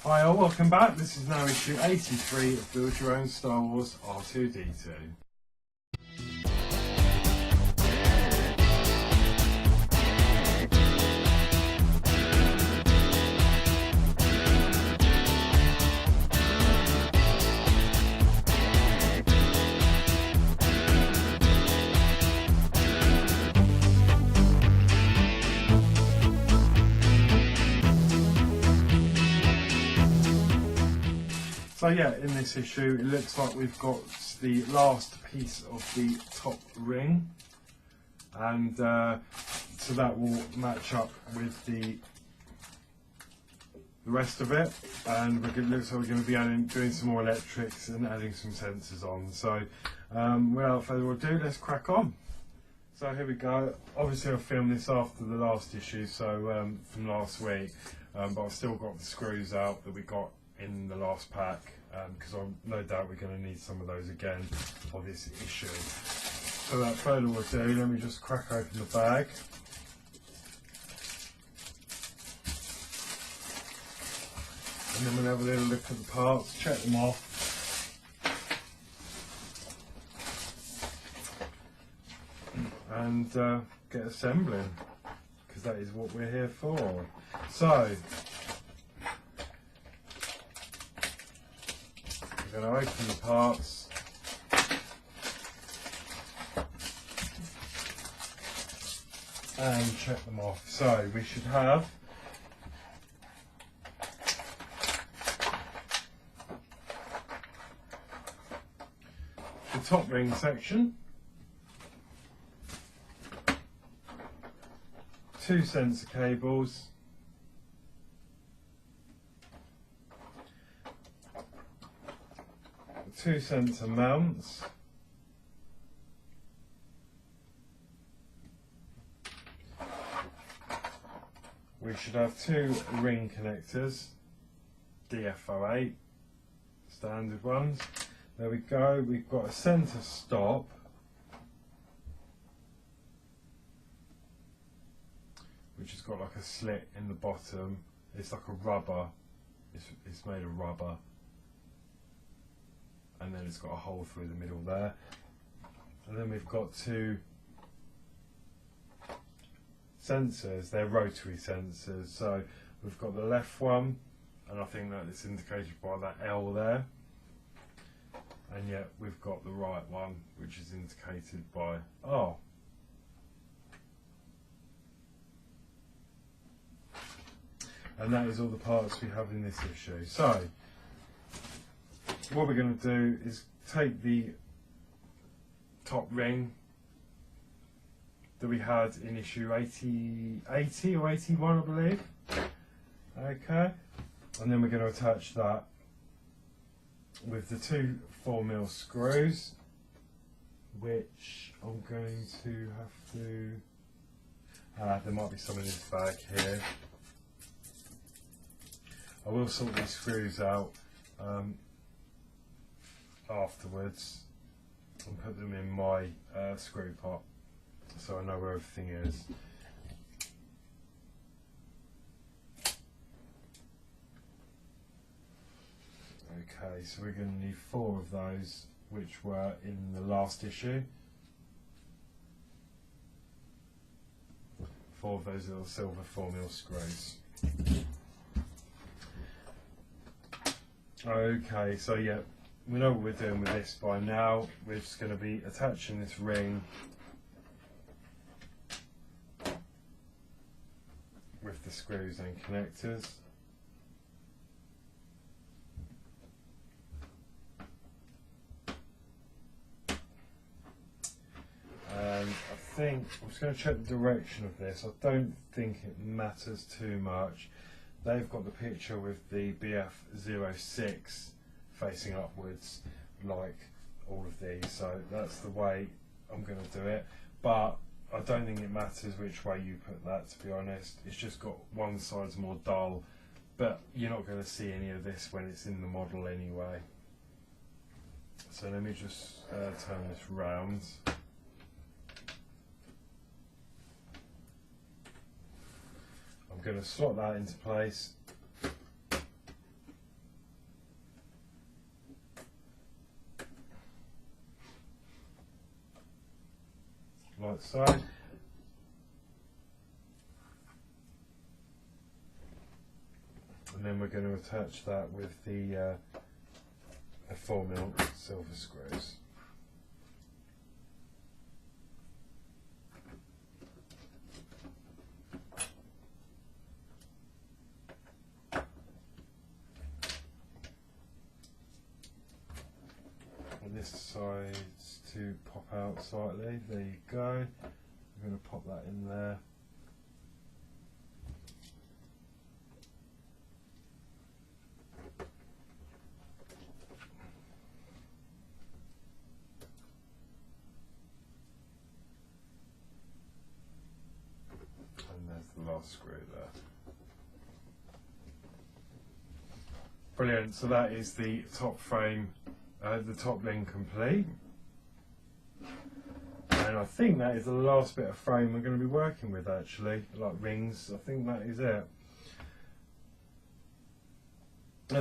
Hi all, welcome back. This is now issue 83 of Build Your Own Star Wars R2D2. So yeah, in this issue it looks like we've got the last piece of the top ring, and so that will match up with the rest of it, and it looks like we're going to be doing some more electrics and adding some sensors on. So without further ado, let's crack on. So here we go. Obviously I filmed this after the last issue, so from last week, but I've still got the screws out that we got in the last pack, because no doubt we're going to need some of those again for this issue. So without further ado, let me just crack open the bag. And then we'll have a little look at the parts, check them off. And get assembling, because that is what we're here for. So we're going to open the parts, and check them off. So we should have the top ring section, 2 sensor cables, two sensor mounts, we should have 2 ring connectors, DF08, standard ones. There we go, we've got a center stop, which has got like a slit in the bottom. It's like a rubber, it's made of rubber, and then it's got a hole through the middle there. And then we've got 2 sensors, they're rotary sensors. So we've got the left one, and I think that it's indicated by that L there, and yet we've got the right one, which is indicated by R. And that is all the parts we have in this issue. So what we're going to do is take the top ring that we had in issue 80 or 81, I believe. Okay, and then we're going to attach that with the 2 4mm screws, which I'm going to have to, there might be some in this bag here. I will sort these screws out afterwards and put them in my screw pot, so I know where everything is. Okay, so we're going to need 4 of those, which were in the last issue. 4 of those little silver 4mm screws. Okay, so yeah, we know what we're doing with this by now. We're just going to be attaching this ring with the screws and connectors. And I think, I'm just going to check the direction of this. I don't think it matters too much. They've got the picture with the BF06 facing upwards, like all of these, so that's the way I'm going to do it. But I don't think it matters which way you put that, to be honest. It's just got one side's more dull, but you're not going to see any of this when it's in the model anyway. So let me just turn this round. I'm going to slot that into place, like so. And then we're going to attach that with the 4mm silver screws. And this side's to pop out slightly. There you go. I'm going to pop that in there. The last screw there. Brilliant, so that is the top frame, the top link complete. And I think that is the last bit of frame we're going to be working with actually, like rings. I think that is it.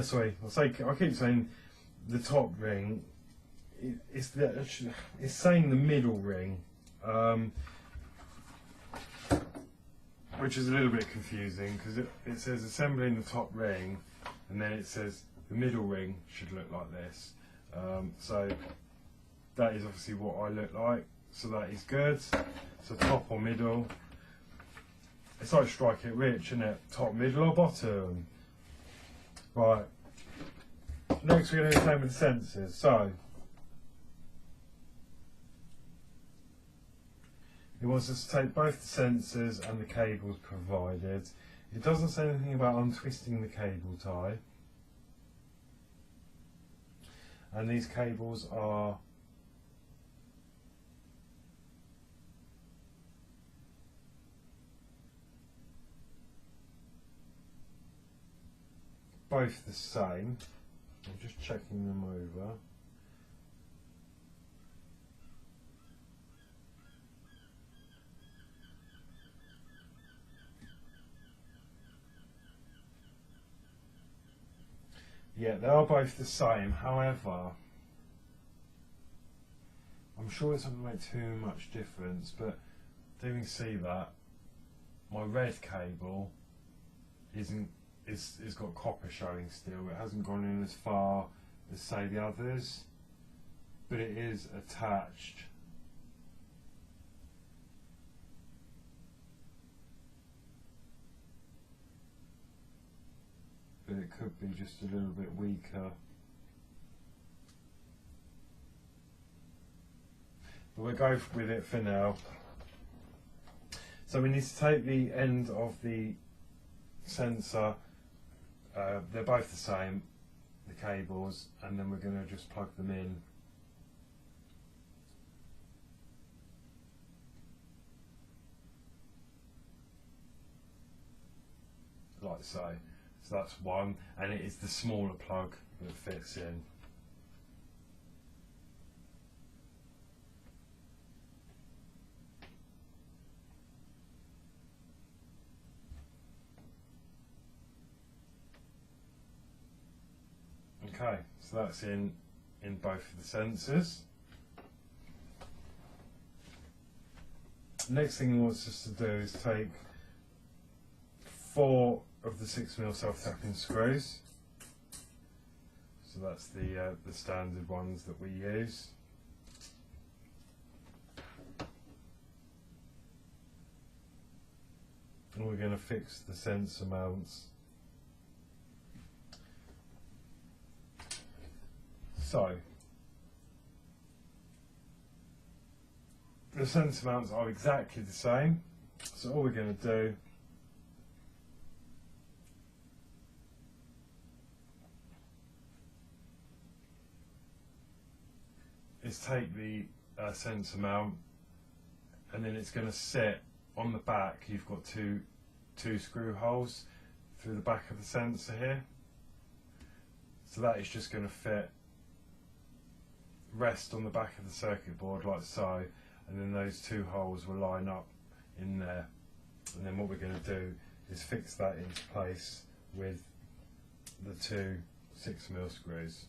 Sorry, I keep saying the top ring, it's saying the middle ring. Which is a little bit confusing because it says assembling the top ring and then it says the middle ring should look like this. So that is obviously what I look like, so that is good. So top or middle. It's like Strike It Rich, isn't it? Top, middle or bottom. Right. Next we're going to do the same with the sensors. So it wants us to take both the sensors and the cables provided. It doesn't say anything about untwisting the cable tie. And these cables are both the same. I'm just checking them over. Yeah, they are both the same, however, I'm sure it's not going to make too much difference, but do you see that my red cable it's got copper showing still. It hasn't gone in as far as say the others, but it is attached. But it could be just a little bit weaker. But we'll go with it for now. So we need to take the end of the sensor, they're both the same, the cables, and then we're going to just plug them in. Like so. So that's one, and it is the smaller plug that fits in. Okay, so that's in both of the sensors. Next thing he wants us to do is take 4 of the 6mm self-tapping screws. So that's the standard ones that we use. And we're going to fix the sensor mounts. So the sensor mounts are exactly the same. So all we're going to do is take the sensor mount, and then it's going to sit on the back. You've got two screw holes through the back of the sensor here, so that is just going to rest on the back of the circuit board like so, and then those 2 holes will line up in there, and then what we're going to do is fix that into place with the 2 6mm screws.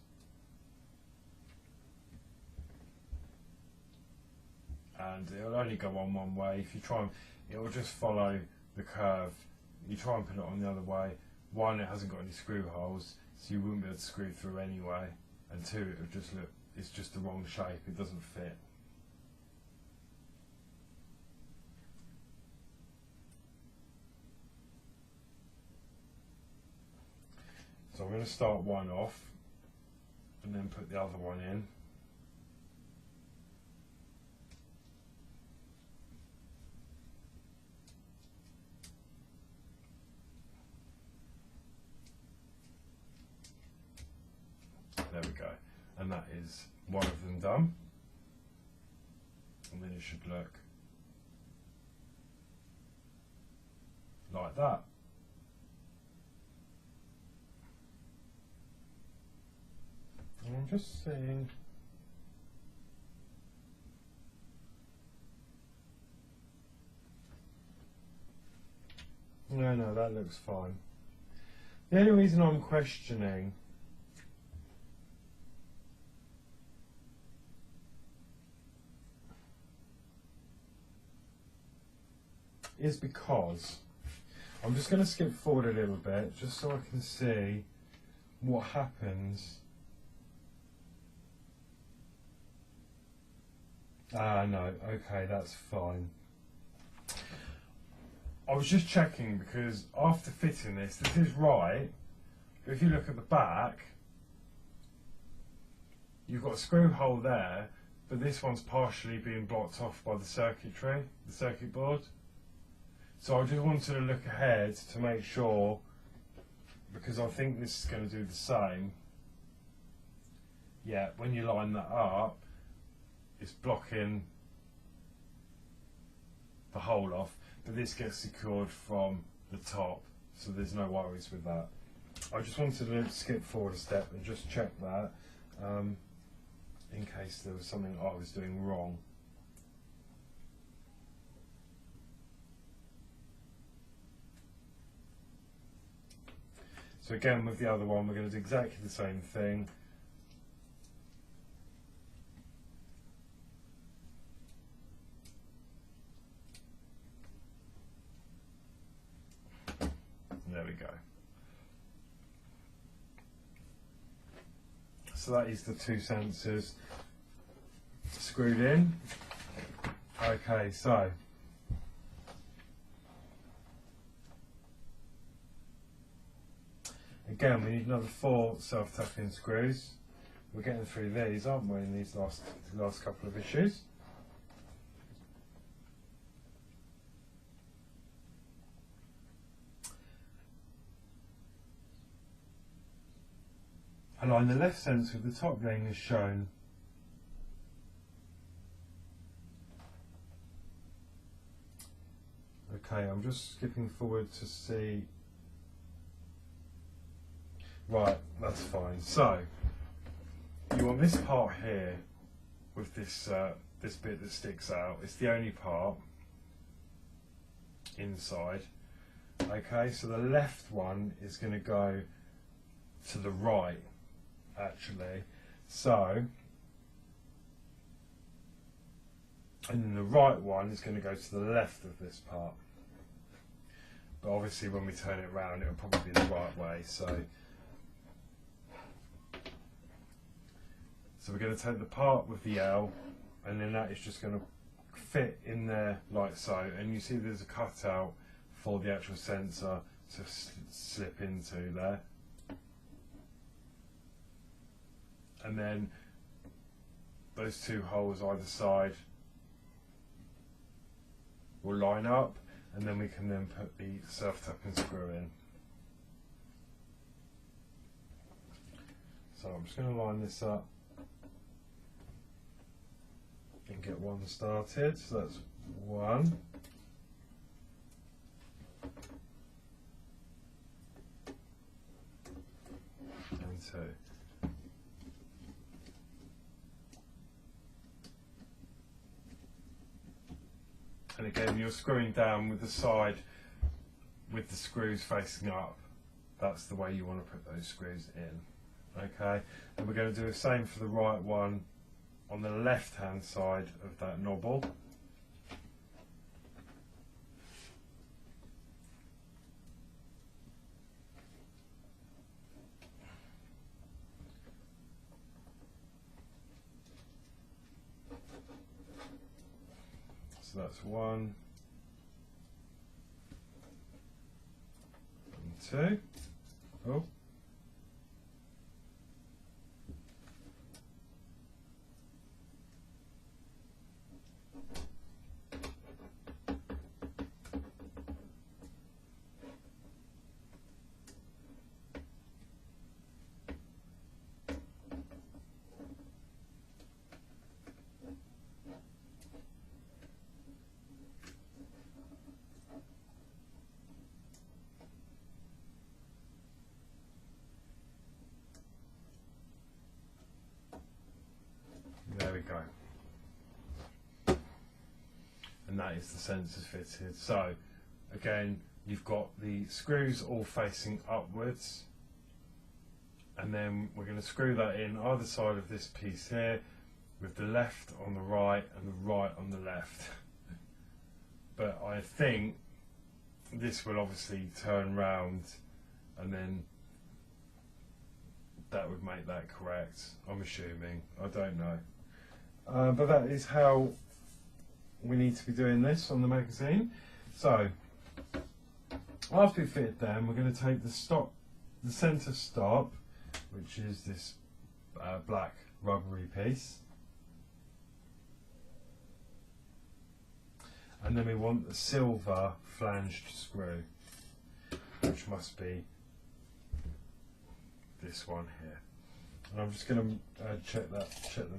and it'll only go on one way. If you try and, it will just follow the curve. You try and put it on the other way. One, it hasn't got any screw holes, so you wouldn't be able to screw through anyway. And two, it will just look, it's just the wrong shape, it doesn't fit. So I'm going to start one off and then put the other one in. There we go. And that is one of them done. And then it should look like that. And I'm just seeing, no, that looks fine. The only reason I'm questioning is because I'm just going to skip forward a little bit just so I can see what happens. No, okay, that's fine. I was just checking because after fitting this is right, but if you look at the back, you've got a screw hole there, but this one's partially being blocked off by the circuitry, the circuit board. So I just wanted to look ahead to make sure, because I think this is going to do the same. Yeah, when you line that up, it's blocking the hole off, but this gets secured from the top, so there's no worries with that. I just wanted to skip forward a step and just check that in case there was something I was doing wrong. So again, with the other one, we're going to do exactly the same thing. There we go. So that is the two sensors screwed in. Okay, so again, we need another 4 self-tapping screws. We're getting through these, aren't we, in these last couple of issues. Align the left sensor with the top ring as shown. Okay, I'm just skipping forward to see. Right, that's fine. So you want this part here with this this bit that sticks out. It's the only part inside. Okay, so the left one is going to go to the right, actually. So, and then the right one is going to go to the left of this part. But obviously when we turn it around, it'll probably be the right way. So we're going to take the part with the L, and then that is just going to fit in there like so. And you see there's a cutout for the actual sensor to slip into there. And then those two holes either side will line up, and then we can then put the self-tapping screw in. So I'm just going to line this up and get one started. So that's 1. And 2. And again, you're screwing down with the side with the screws facing up. That's the way you want to put those screws in. Okay, and we're going to do the same for the right one on the left hand side of that knobble. So that's 1 and 2. Oh. There we go. And that is the sensors fitted. So again, you've got the screws all facing upwards, and then we're going to screw that in either side of this piece here, with the left on the right and the right on the left. But I think this will obviously turn round, and then that would make that correct, I'm assuming. I don't know. But that is how we need to be doing this on the magazine. So after we fitted them, we're going to take the centre stop, which is this black rubbery piece, and then we want the silver flanged screw, which must be this one here. And I'm just going to check the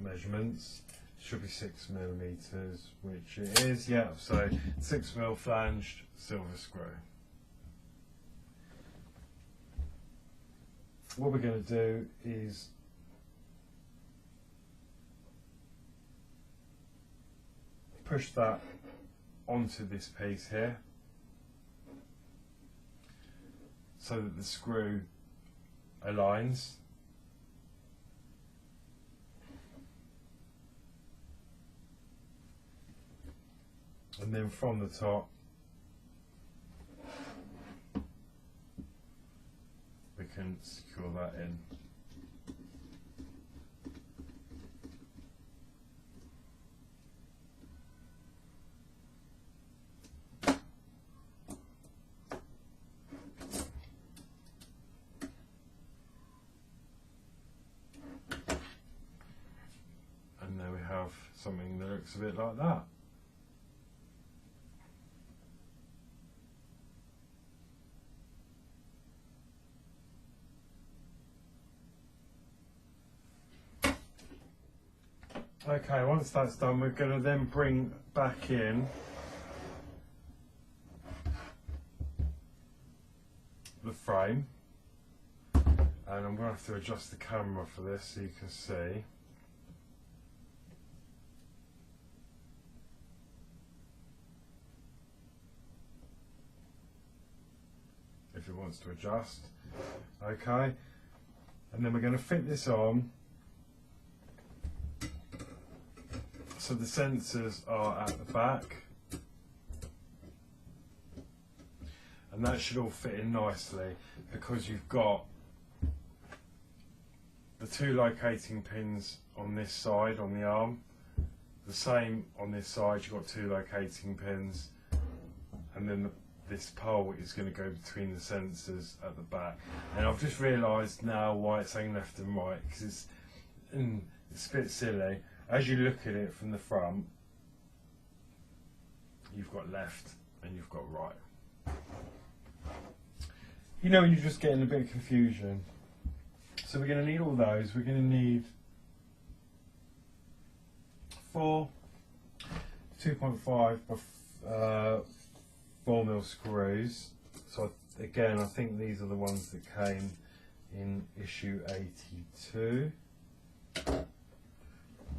measurements. Should be 6mm, which it is, yeah. So 6mm flanged silver screw. What we're going to do is push that onto this piece here, so that the screw aligns. And then from the top, we can secure that in. And there we have something that looks a bit like that. Okay, once that's done, we're going to then bring back in the frame, and I'm going to have to adjust the camera for this so you can see. If it wants to adjust. Okay, and then we're going to fit this on. So the sensors are at the back, and that should all fit in nicely, because you've got the 2 locating pins on this side on the arm, the same on this side, you've got 2 locating pins, and then this pole is going to go between the sensors at the back. And I've just realised now why it's saying left and right, because it's a bit silly. As you look at it from the front, you've got left and you've got right. You know when you're just getting a bit of confusion. So we're going to need all those. We're going to need 4 2.5 by 4mm screws. So again, I think these are the ones that came in issue 82.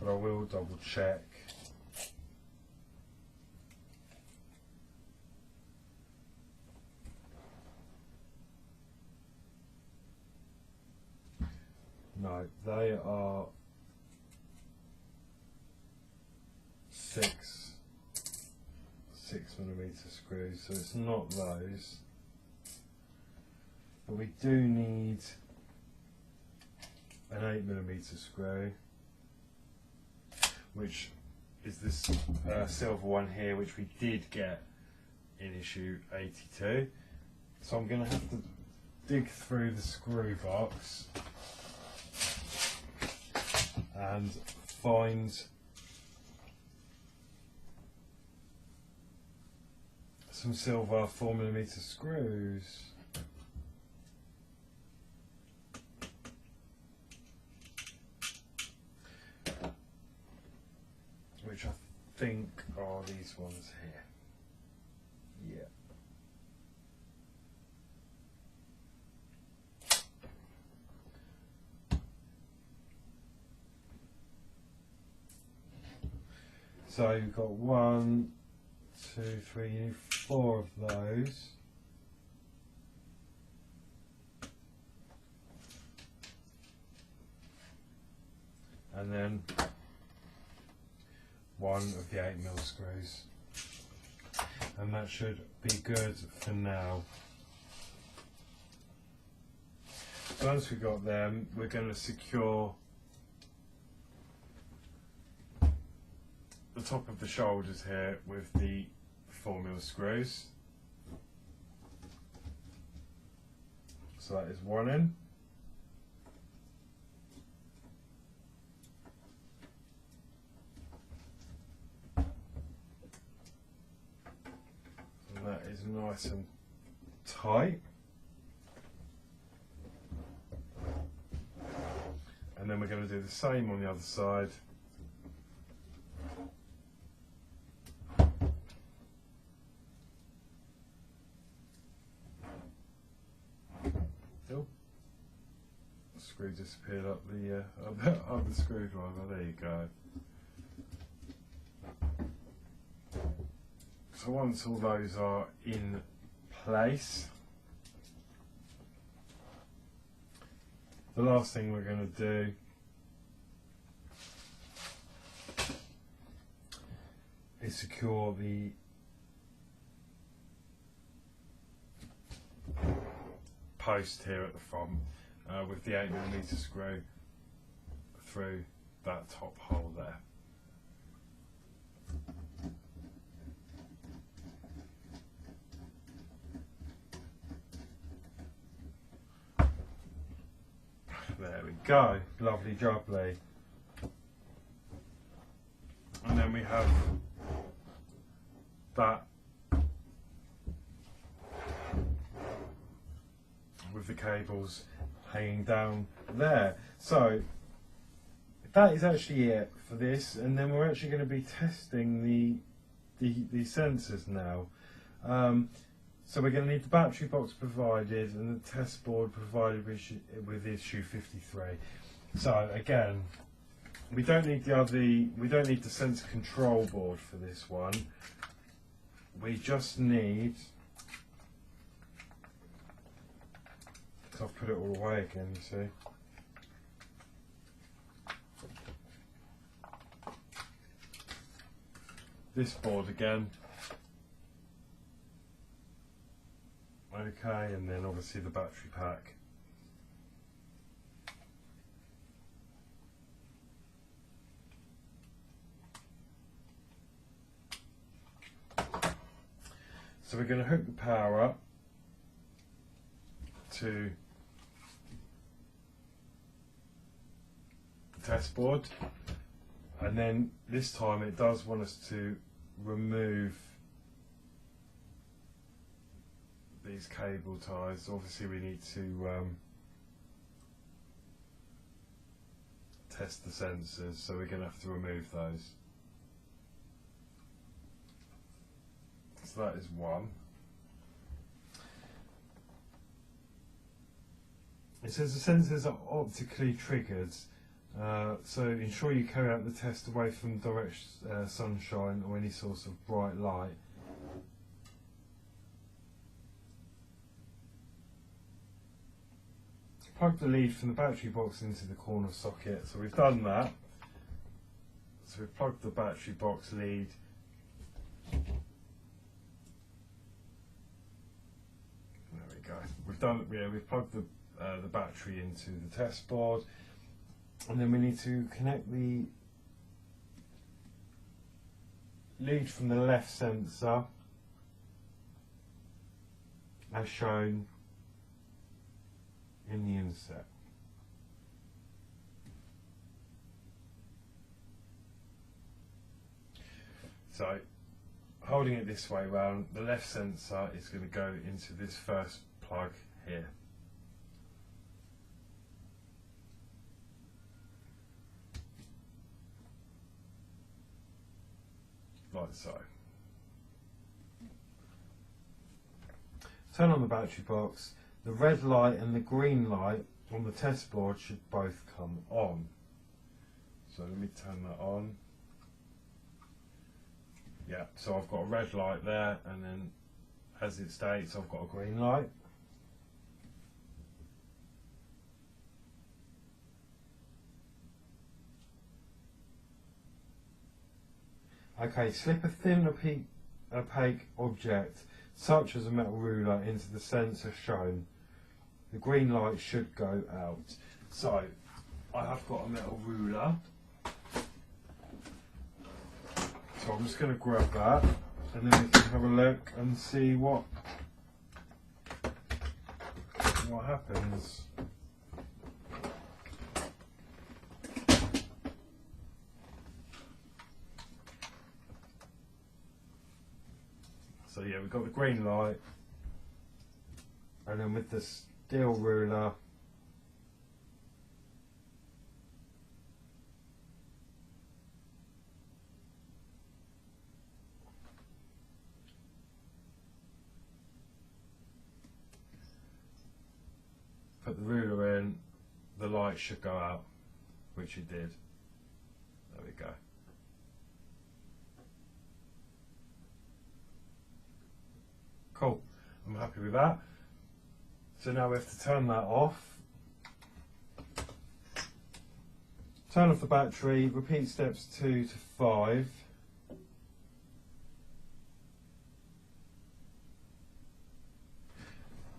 But I will double check. No, they are 6mm screws, so it's not those. But we do need an 8mm screw, which is this silver one here, which we did get in issue 82. So I'm going to have to dig through the screw box and find some silver 4mm screws. Which I think are these ones here. Yeah. So you've got 1, 2, 3, you need 4 of those. And then 1 of the 8mm screws. And that should be good for now. So once we've got them, we're going to secure the top of the shoulders here with the 4mm screws. So that is 1 in. And that is nice and tight. And then we're going to do the same on the other side. Oh, the screw disappeared up the screwdriver. There you go. So once all those are in place, the last thing we're going to do is secure the post here at the front with the 8mm screw through that top hole there. There we go, lovely jubbly. And then we have that with the cables hanging down there. So that is actually it for this, and then we're actually going to be testing the sensors now. So we're going to need the battery box provided and the test board provided with issue 53. So again, we don't need the sensor control board for this one. We just need, because I've put it all away again, you see. This board again. Okay, and then obviously the battery pack. So we're going to hook the power up to the test board, and then this time it does want us to remove these cable ties. Obviously we need to test the sensors, so we're going to have to remove those. So that is one. It says the sensors are optically triggered, so ensure you carry out the test away from direct sunshine or any source of bright light. Plug the lead from the battery box into the corner socket. So we've done that. So we've plugged the battery box lead there we go. We've done, yeah, we've plugged the battery into the test board, and then we need to connect the lead from the left sensor as shown in the inset. So, holding it this way round, the left sensor is going to go into this first plug here. Like so. Turn on the battery box. The red light and the green light on the test board should both come on. So let me turn that on. Yeah, so I've got a red light there, and then as it states, I've got a green light. Okay, slip a thin opaque object, such as a metal ruler, into the sensor shown. The green light should go out. So, I have got a metal ruler. So I'm just going to grab that, and then we can have a look and see what happens. So yeah, we've got the green light, and then with the steel ruler, put the ruler in, the light should go out, which it did. There we go. Cool, I'm happy with that. So now we have to turn that off. Turn off the battery, repeat steps 2 to 5.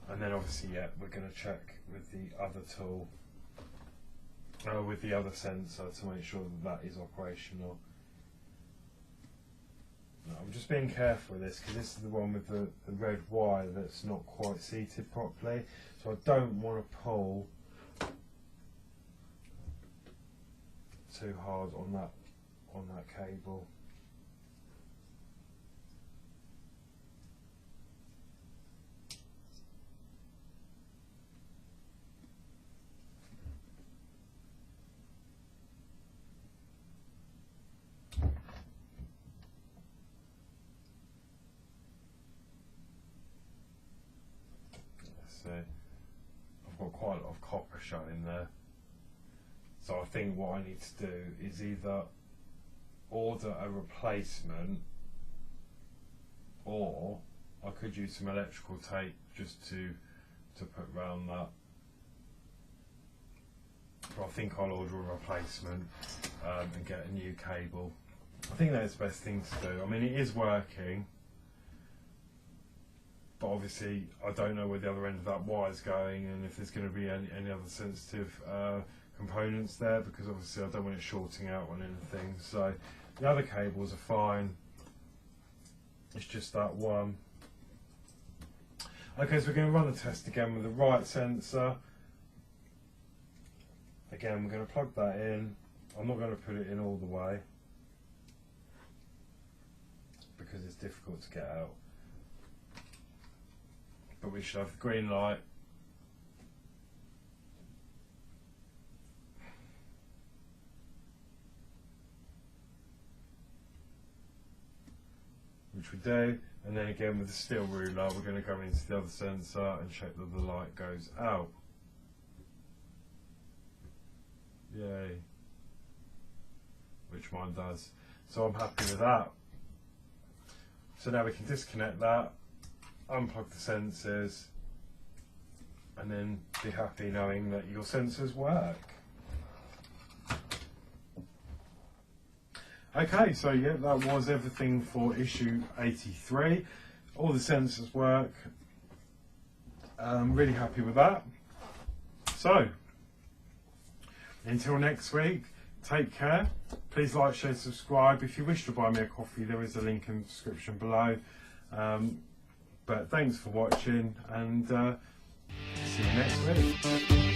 And then obviously, yeah, we're going to check with the other tool, with the other sensor, to make sure that that is operational. I'm just being careful with this, because this is the one with the red wire that's not quite seated properly, so I don't want to pull too hard on that cable. So I've got quite a lot of copper showing there. So I think what I need to do is either order a replacement, or I could use some electrical tape just to put around that. But I think I'll order a replacement and get a new cable. I think that's the best thing to do. I mean, it is working, but obviously I don't know where the other end of that wire is going, and if there's going to be any other sensitive components there, because obviously I don't want it shorting out on anything. So the other cables are fine, it's just that one. Okay, so we're going to run the test again with the right sensor. Again, we're going to plug that in. I'm not going to put it in all the way because it's difficult to get out. But we should have the green light. Which we do, and then again with the steel ruler we're going to go into the other sensor and check that the light goes out. Yay. Which mine does. So I'm happy with that. So now we can disconnect that, unplug the sensors, and then be happy knowing that your sensors work. Okay, so yeah, that was everything for issue 83. All the sensors work. I'm really happy with that. So, until next week, take care. Please like, share, subscribe. If you wish to buy me a coffee, there is a link in the description below. But thanks for watching, and see you next week.